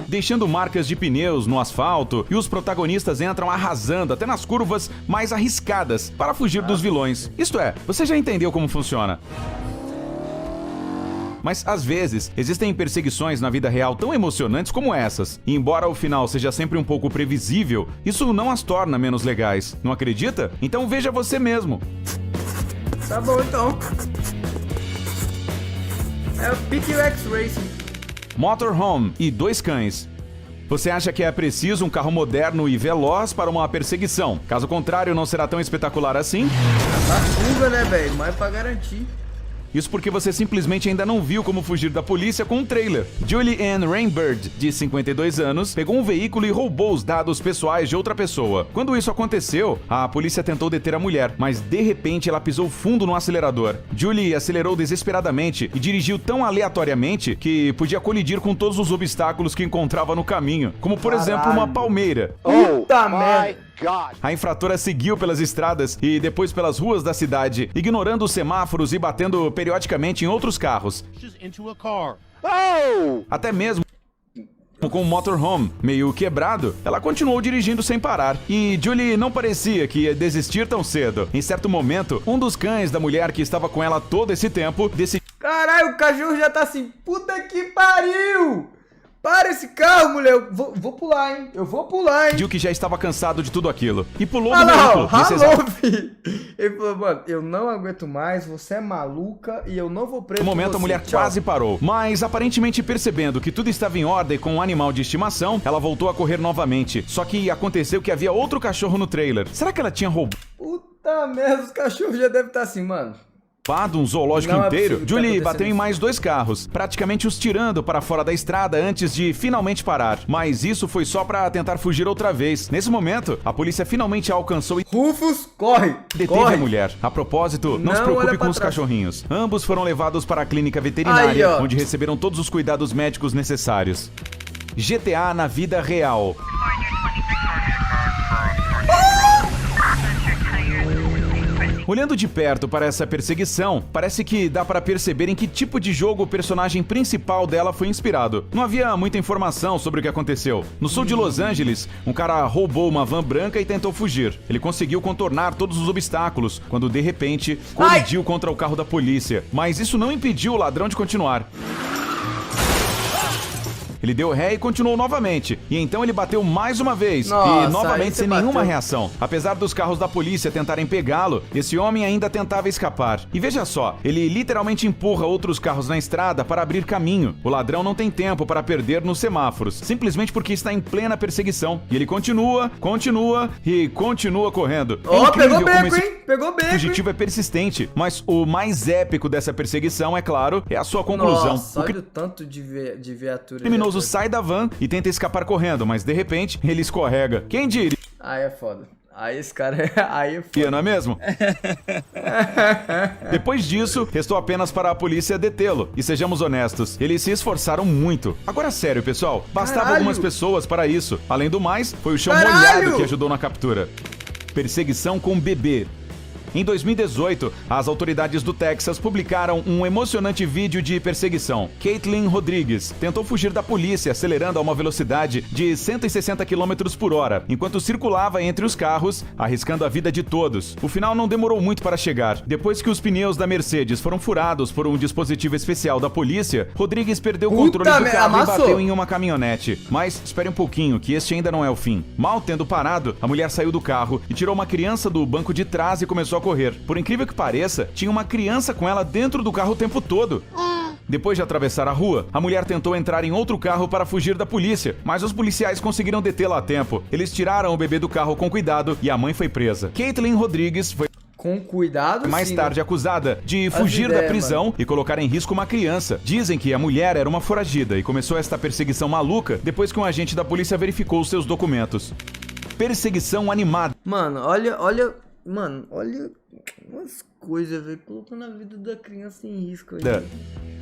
deixando marcas de pneus no asfalto, e os protagonistas entram arrasando até nas curvas mais arriscadas para fugir dos vilões. Isto é, você já entendeu como funciona. Mas, às vezes, existem perseguições na vida real tão emocionantes como essas. E embora o final seja sempre um pouco previsível, isso não as torna menos legais. Não acredita? Então veja você mesmo. Tá bom, então. É o PQX Racing. Motorhome e Dois Cães. Você acha que é preciso um carro moderno e veloz para uma perseguição? Caso contrário, não será tão espetacular assim? Tá fuga, né, velho? Mas pra garantir. Isso porque você simplesmente ainda não viu como fugir da polícia com um trailer. Julie Ann Rainbird, de 52 anos, pegou um veículo e roubou os dados pessoais de outra pessoa. Quando isso aconteceu, a polícia tentou deter a mulher, mas de repente ela pisou fundo no acelerador. Julie acelerou desesperadamente e dirigiu tão aleatoriamente que podia colidir com todos os obstáculos que encontrava no caminho, como por exemplo uma palmeira. Puta merda! A infratora seguiu pelas estradas e depois pelas ruas da cidade, ignorando os semáforos e batendo periodicamente em outros carros. Até mesmo com o motorhome meio quebrado, ela continuou dirigindo sem parar. E Julie não parecia que ia desistir tão cedo. Em certo momento, um dos cães da mulher que estava com ela todo esse tempo decidiu... Caralho, o cachorro já tá assim, puta que pariu! Para esse carro, mulher! Eu vou pular, hein? Eu vou pular, hein? Diu que já estava cansado de tudo aquilo e pulou Ah, do veículo. ralou, filho! Ele falou, mano, eu não aguento mais, você é maluca e eu não vou preso. No momento, você. a mulher Tchau. quase parou, mas aparentemente percebendo que tudo estava em ordem com um animal de estimação, ela voltou a correr novamente. Só que aconteceu que havia outro cachorro no trailer. Será que ela tinha roubado Puta merda, os cachorros já devem estar assim, mano. um zoológico Não é inteiro? possível que tá Julie acontecendo bateu em isso. mais 2 carros, praticamente os tirando para fora da estrada antes de finalmente parar. Mas isso foi só para tentar fugir outra vez. Nesse momento, a polícia finalmente a alcançou e Rufus, corre! deteve corre. a mulher. A propósito, não se Não preocupe olha com pra os trás. cachorrinhos. Ambos foram levados para a clínica veterinária, Aí, ó. onde receberam todos os cuidados médicos necessários. GTA na vida real. Olhando de perto para essa perseguição, parece que dá para perceber em que tipo de jogo o personagem principal dela foi inspirado. Não havia muita informação sobre o que aconteceu. No sul de Los Angeles, um cara roubou uma van branca e tentou fugir. Ele conseguiu contornar todos os obstáculos, quando de repente colidiu contra o carro da polícia. Mas isso não impediu o ladrão de continuar. Ele deu ré e continuou novamente. E então ele bateu mais uma vez. Nossa, e aí novamente você sem nenhuma bateu. reação. Apesar dos carros da polícia tentarem pegá-lo, esse homem ainda tentava escapar. E veja só, ele literalmente empurra outros carros na estrada para abrir caminho. O ladrão não tem tempo para perder nos semáforos, simplesmente porque está em plena perseguição. E ele continua correndo. É Ó, incrível pegou como beco, esse hein? Pegou beco, hein? fugitivo é persistente, mas o mais épico dessa perseguição, é claro, é a sua conclusão. Nossa, O olha o tanto de viatura. O criminoso sai da van e tenta escapar correndo, mas de repente ele escorrega. Quem diria, Aí é foda. Aí esse cara aí é foda. não é mesmo? Depois disso, restou apenas para a polícia detê-lo. E sejamos honestos, eles se esforçaram muito. Agora sério, pessoal, bastavam Caralho! algumas pessoas para isso. Além do mais, foi o chão Caralho! molhado que ajudou na captura. Perseguição com bebê. Em 2018, as autoridades do Texas publicaram um emocionante vídeo de perseguição. Caitlin Rodrigues tentou fugir da polícia acelerando a uma velocidade de 160 km por hora, enquanto circulava entre os carros, arriscando a vida de todos. O final não demorou muito para chegar. Depois que os pneus da Mercedes foram furados por um dispositivo especial da polícia, Rodrigues perdeu o controle do merda, carro e amassou. bateu em uma caminhonete. Mas espere um pouquinho, que este ainda não é o fim. Mal tendo parado, a mulher saiu do carro e tirou uma criança do banco de trás e começou a correr. Por incrível que pareça, tinha uma criança com ela dentro do carro o tempo todo. Depois de atravessar a rua, a mulher tentou entrar em outro carro para fugir da polícia, mas os policiais conseguiram detê-la a tempo. Eles tiraram o bebê do carro com cuidado e a mãe foi presa. Caitlin Rodrigues foi Com cuidado, mais sim, tarde acusada de fugir da ideias, prisão e colocar em risco uma criança. Dizem que a mulher era uma foragida e começou esta perseguição maluca depois que um agente da polícia verificou seus documentos. Perseguição animada. Mano, Mano, olha umas coisas, velho, colocando a vida da criança em risco aí.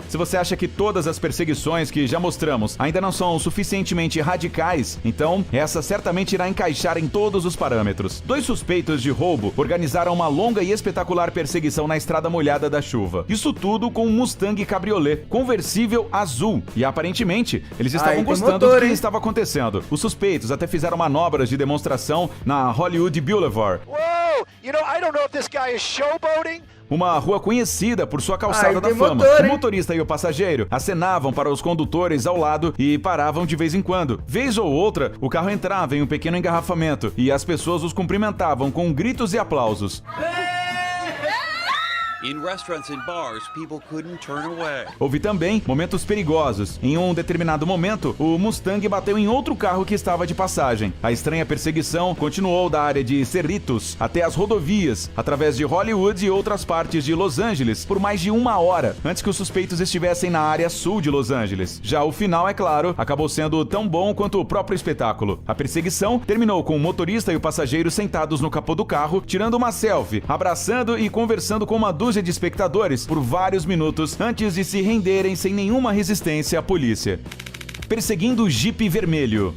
Se você acha que todas as perseguições que já mostramos ainda não são suficientemente radicais, então essa certamente irá encaixar em todos os parâmetros. 2 suspeitos de roubo organizaram uma longa e espetacular perseguição na estrada molhada da chuva. Isso tudo com um Mustang Cabriolet conversível azul. E aparentemente, eles estavam gostando do que estava acontecendo. Os suspeitos até fizeram manobras de demonstração na Hollywood Boulevard. Whoa! You know, I don't know if this guy is showboating. Uma rua conhecida por sua calçada da fama. O motorista e o passageiro acenavam para os condutores ao lado e paravam de vez em quando. Vez ou outra, o carro entrava em um pequeno engarrafamento e as pessoas os cumprimentavam com gritos e aplausos. In restaurants and bars, people couldn't turn away. Houve também momentos perigosos. Em um determinado momento, o Mustang bateu em outro carro que estava de passagem. A estranha perseguição continuou da área de Cerritos até as rodovias, através de Hollywood e outras partes de Los Angeles, por mais de 1 hora, antes que os suspeitos estivessem na área sul de Los Angeles. Já o final, é claro, acabou sendo tão bom quanto o próprio espetáculo. A perseguição terminou com o motorista e o passageiro sentados no capô do carro, tirando uma selfie, abraçando e conversando com uma dúzia de espectadores por vários minutos antes de se renderem sem nenhuma resistência à polícia. Perseguindo o Jeep vermelho.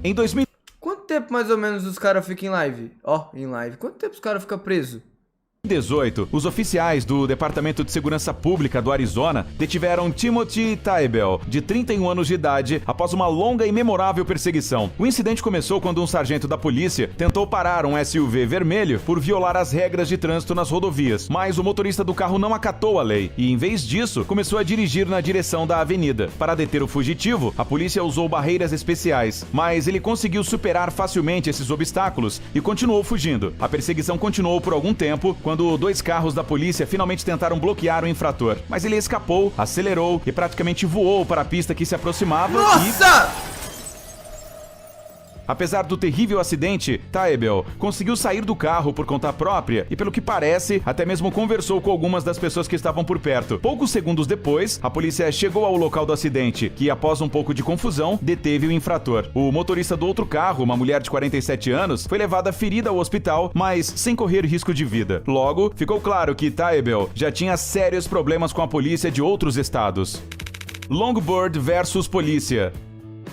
Em 2000... Quanto tempo mais ou menos os caras ficam em live? Em live. Quanto tempo os caras ficam presos? Em 2018, os oficiais do Departamento de Segurança Pública do Arizona detiveram Timothy Taibel, de 31 anos de idade, após uma longa e memorável perseguição. O incidente começou quando um sargento da polícia tentou parar um SUV vermelho por violar as regras de trânsito nas rodovias, mas o motorista do carro não acatou a lei e, em vez disso, começou a dirigir na direção da avenida. Para deter o fugitivo, a polícia usou barreiras especiais, mas ele conseguiu superar facilmente esses obstáculos e continuou fugindo. A perseguição continuou por algum tempo, quando 2 carros da polícia finalmente tentaram bloquear o infrator. Mas ele escapou, acelerou e praticamente voou para a pista que se aproximava. Nossa! Apesar do terrível acidente, Taibel conseguiu sair do carro por conta própria e, pelo que parece, até mesmo conversou com algumas das pessoas que estavam por perto. Poucos segundos depois, a polícia chegou ao local do acidente, que, após um pouco de confusão, deteve o infrator. O motorista do outro carro, uma mulher de 47 anos, foi levada ferida ao hospital, mas sem correr risco de vida. Logo, ficou claro que Taibel já tinha sérios problemas com a polícia de outros estados. Longboard versus polícia.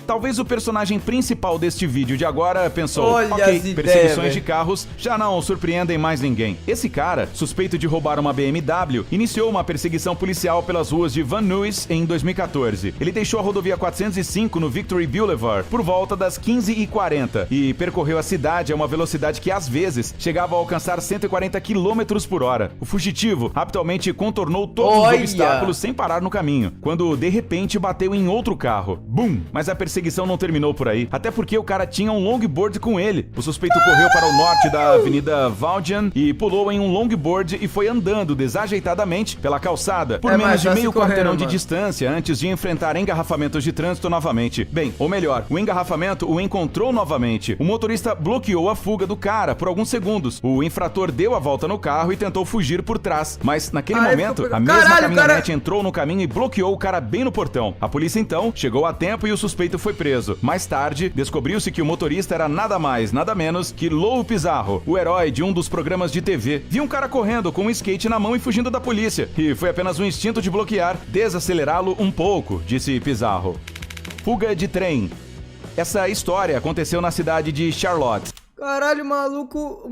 Talvez o personagem principal deste vídeo de agora pensou, ok, perseguições de carros já não surpreendem mais ninguém. Esse cara, suspeito de roubar uma BMW, iniciou uma perseguição policial pelas ruas de Van Nuys em 2014. Ele deixou a rodovia 405 no Victory Boulevard por volta das 15h40 e percorreu a cidade a uma velocidade que às vezes chegava a alcançar 140 km por hora. O fugitivo habitualmente contornou todos os obstáculos sem parar no caminho, quando de repente bateu em outro carro. Bum! Mas a perseguição não terminou por aí, até porque o cara tinha um longboard com ele. O suspeito correu para o norte da Avenida Valjean e pulou em um longboard e foi andando desajeitadamente pela calçada por menos de meio quarteirão de distância antes de enfrentar engarrafamentos de trânsito novamente. Bem, ou melhor, o engarrafamento o encontrou novamente. O motorista bloqueou a fuga do cara por alguns segundos. O infrator deu a volta no carro e tentou fugir por trás, mas naquele momento a mesma caminhonete entrou no caminho e bloqueou o cara bem no portão. A polícia então chegou a tempo e o suspeito foi preso. Mais tarde, descobriu-se que o motorista era nada mais, nada menos que Lou Pizarro, o herói de um dos programas de TV. Viu um cara correndo com um skate na mão e fugindo da polícia, e foi apenas um instinto de bloquear, desacelerá-lo um pouco, disse Pizarro. Fuga de trem. Essa história aconteceu na cidade de Charlotte, Caralho, maluco.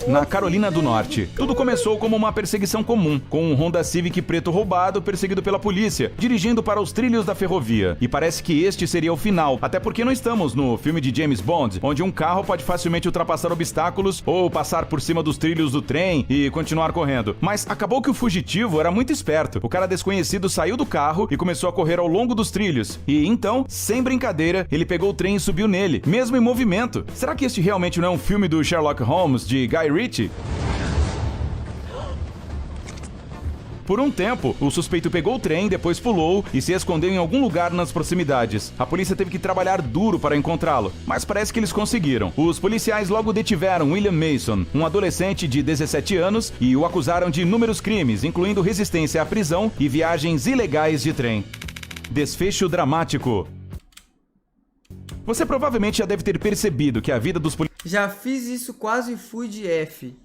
na Carolina do Norte. Tudo começou como uma perseguição comum, com um Honda Civic preto roubado perseguido pela polícia, dirigindo para os trilhos da ferrovia. E parece que este seria o final, até porque não estamos no filme de James Bond, onde um carro pode facilmente ultrapassar obstáculos ou passar por cima dos trilhos do trem e continuar correndo. Mas acabou que o fugitivo era muito esperto. O cara desconhecido saiu do carro e começou a correr ao longo dos trilhos. E então, sem brincadeira, ele pegou o trem e subiu nele, mesmo em movimento. Será que este realmente não é um filme do Sherlock Holmes de Guy Ritchie? Por um tempo, o suspeito pegou o trem, depois pulou e se escondeu em algum lugar nas proximidades. A polícia teve que trabalhar duro para encontrá-lo, mas parece que eles conseguiram. Os policiais logo detiveram William Mason, um adolescente de 17 anos, e o acusaram de inúmeros crimes, incluindo resistência à prisão e viagens ilegais de trem. Desfecho dramático. Você provavelmente já deve ter percebido que a vida dos policiais... Já fiz isso, quase fui de F.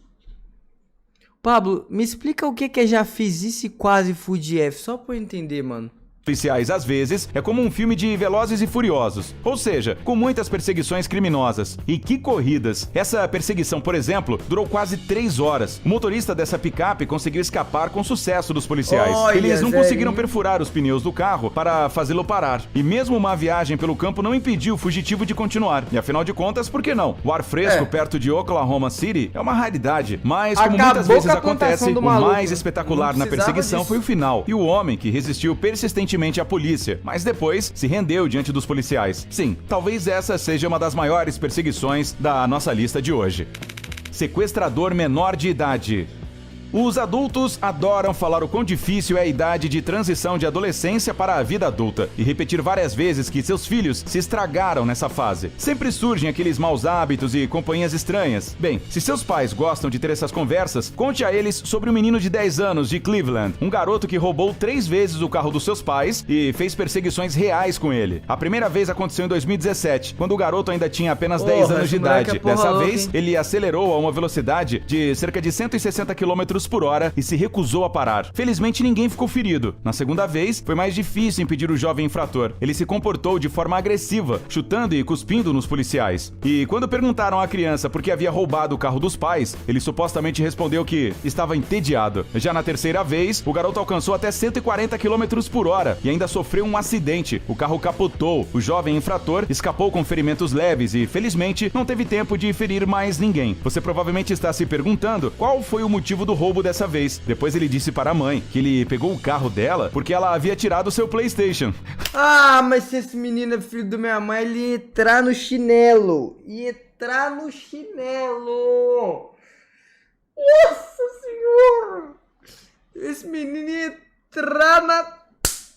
Pablo, me explica o que é Já Fiz Isso e Quase Fui de F, só pra eu entender, mano. Policiais, às vezes, é como um filme de Velozes e Furiosos, ou seja, com muitas perseguições criminosas. E que corridas! Essa perseguição, por exemplo, durou quase 3 horas. O motorista dessa picape conseguiu escapar com sucesso dos policiais. Olha, Eles não zerinho. conseguiram perfurar os pneus do carro para fazê-lo parar. E mesmo uma viagem pelo campo não impediu o fugitivo de continuar. E afinal de contas, por que não? O ar fresco perto de Oklahoma City é uma raridade. Mas, como Acabou muitas vezes com a plantação acontece, do o maluco, mais né? espetacular Não na precisava perseguição disso. foi o final. E o homem que resistiu persistentemente à polícia, mas depois se rendeu diante dos policiais. Sim, talvez essa seja uma das maiores perseguições da nossa lista de hoje. Sequestrador menor de idade. Os adultos adoram falar o quão difícil é a idade de transição de adolescência para a vida adulta e repetir várias vezes que seus filhos se estragaram nessa fase. Sempre surgem aqueles maus hábitos e companhias estranhas. Bem, se seus pais gostam de ter essas conversas, conte a eles sobre um menino de 10 anos de Cleveland, um garoto que roubou 3 vezes o carro dos seus pais e fez perseguições reais com ele. A primeira vez aconteceu em 2017, quando o garoto ainda tinha apenas 10 anos de esse moleque idade. é porra Dessa louca, vez, hein? ele acelerou a uma velocidade de cerca de 160 km por hora e se recusou a parar. Felizmente, ninguém ficou ferido. Na segunda vez, foi mais difícil impedir o jovem infrator. Ele se comportou de forma agressiva, chutando e cuspindo nos policiais. E quando perguntaram à criança por que havia roubado o carro dos pais, ele supostamente respondeu que estava entediado. Já na terceira vez, o garoto alcançou até 140 km por hora e ainda sofreu um acidente. O carro capotou. O jovem infrator escapou com ferimentos leves e, felizmente, não teve tempo de ferir mais ninguém. Você provavelmente está se perguntando qual foi o motivo do roubo dessa vez. Depois ele disse para a mãe que ele pegou o carro dela porque ela havia tirado o seu PlayStation. Ah, mas se esse menino é filho da minha mãe, ele ia entrar no chinelo. Ia entrar no chinelo. Nossa senhora! Esse menino ia entrar na